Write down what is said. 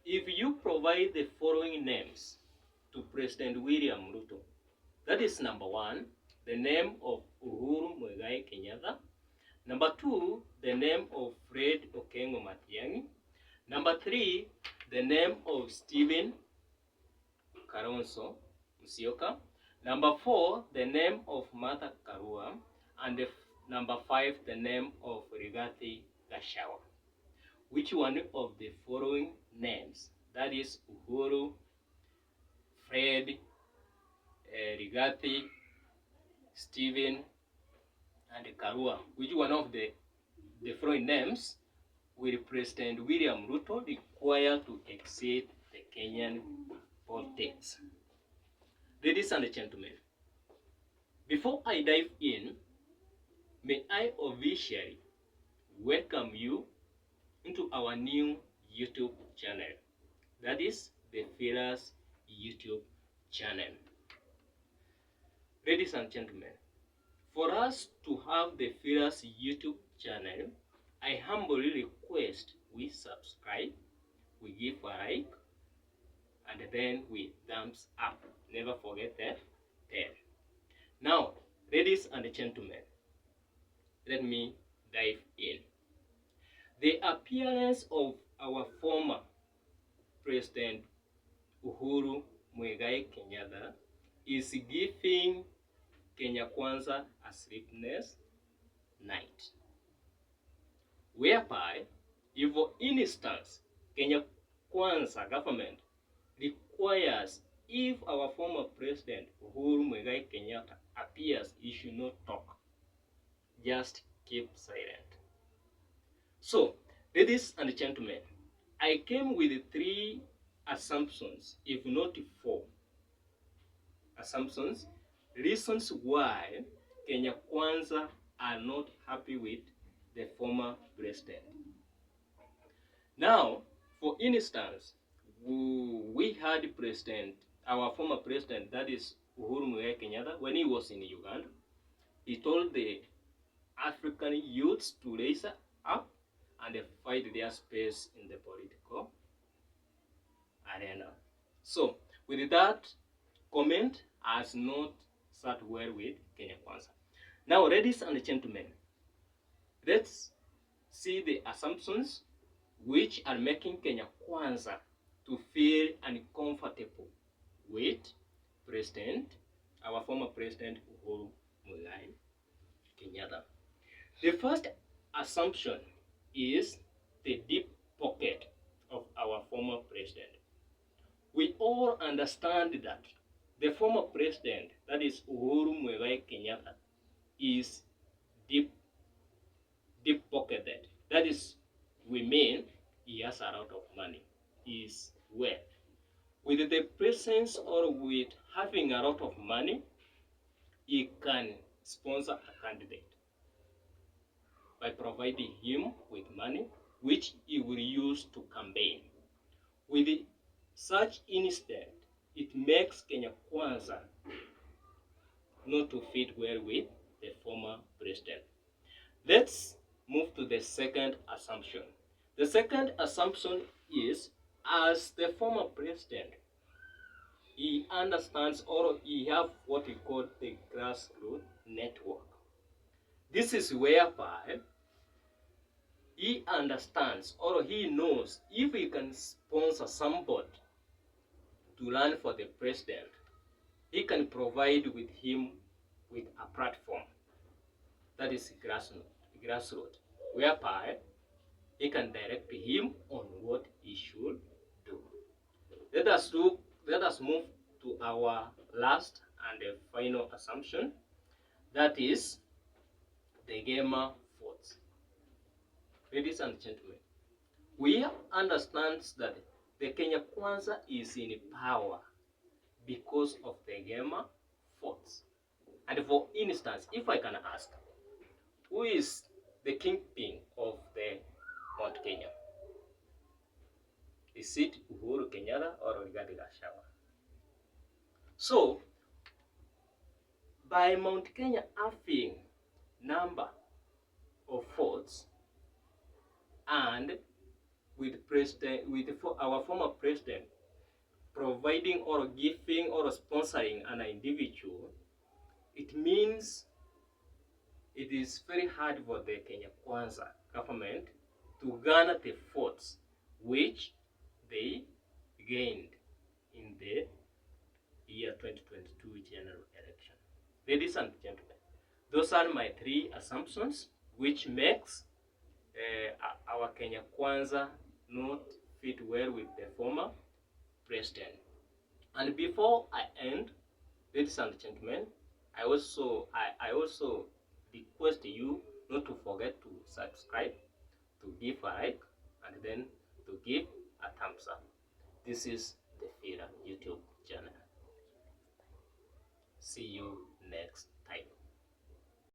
if you provide the following names to President William Ruto, that is number 1, the name of Uhuru Muigai Kenyatta. Number 2, the name of Fred Okengo Matiang'i. Number 3, the name of Stephen Kalonzo Musyoka. Number 4, the name of Martha Karua. And number 5, the name of Rigathi Gachagua. Which one of the following names, that is Uhuru, Fred, Rigathi, Stephen, and Karua, which one of the following names will President William Ruto require to exit the Kenyan politics? Ladies and gentlemen, before I dive in, may I officially welcome you into our new YouTube channel. That is the Fearless YouTube channel. Ladies and gentlemen, for us to have the Fearless YouTube channel, I humbly request we subscribe, we give a like, and then we thumbs up. Never forget that bell. Now, ladies and gentlemen, let me dive in. The appearance of our former President Uhuru Muigai Kenyatta is giving Kenya Kwanza a sleepless night, whereby, if for instance, Kenya Kwanza government requires if our former President Uhuru Muigai Kenyatta appears, he should not talk. Just keep silent. So, ladies and gentlemen, I came with 3 assumptions, if not 4 assumptions, reasons why Kenya Kwanza are not happy with the former president. Now, for instance, we had our former president, that is Uhuru Muigai Kenyatta, when he was in Uganda, he told the African youths to raise up and fight their space in the political arena. So, with that comment has not sat well with Kenya Kwanza. Now, ladies and gentlemen, let's see the assumptions which are making Kenya Kwanza to feel uncomfortable with our former President Uhuru Muigai Kenyatta. The first assumption is the deep pocket of our former president. We all understand that the former president, that is Uhuru Muigai Kenyatta, is deep pocketed. That is, we mean he has a lot of money, he is well. With the presence or with having a lot of money, he can sponsor a candidate by providing him with money, which he will use to campaign. With such instead, it makes Kenya Kwanza not to fit well with the former president. Let's move to the second assumption. The second assumption is, as the former president, he understands or he have what we call the grassroots network. This is whereby he understands or he knows if he can sponsor somebody to run for the president, he can provide with him with a platform, that is grassroots, whereby he can direct him on what he should do. Let us move to our last and final assumption, that is the gamer votes. Ladies and gentlemen, we understand that the Kenya Kwanza is in power because of the gamer votes. And for instance, if I can ask, who is the kingpin of the Mount Kenya? Is it Uhuru Kenyatta or Rigathi Gachagua? So, by Mount Kenya having number of votes and our former president providing or giving or sponsoring an individual, it means it is very hard for the Kenya Kwanza government to garner the votes which they gained in the year 2022 general election. Ladies and gentlemen, those are my three assumptions which makes our Kenya Kwanza not fit well with the former president. And before I end, ladies and gentlemen, I also request you not to forget to subscribe, to give a like, and then to give a thumbs up. This is the Fira YouTube channel. See you next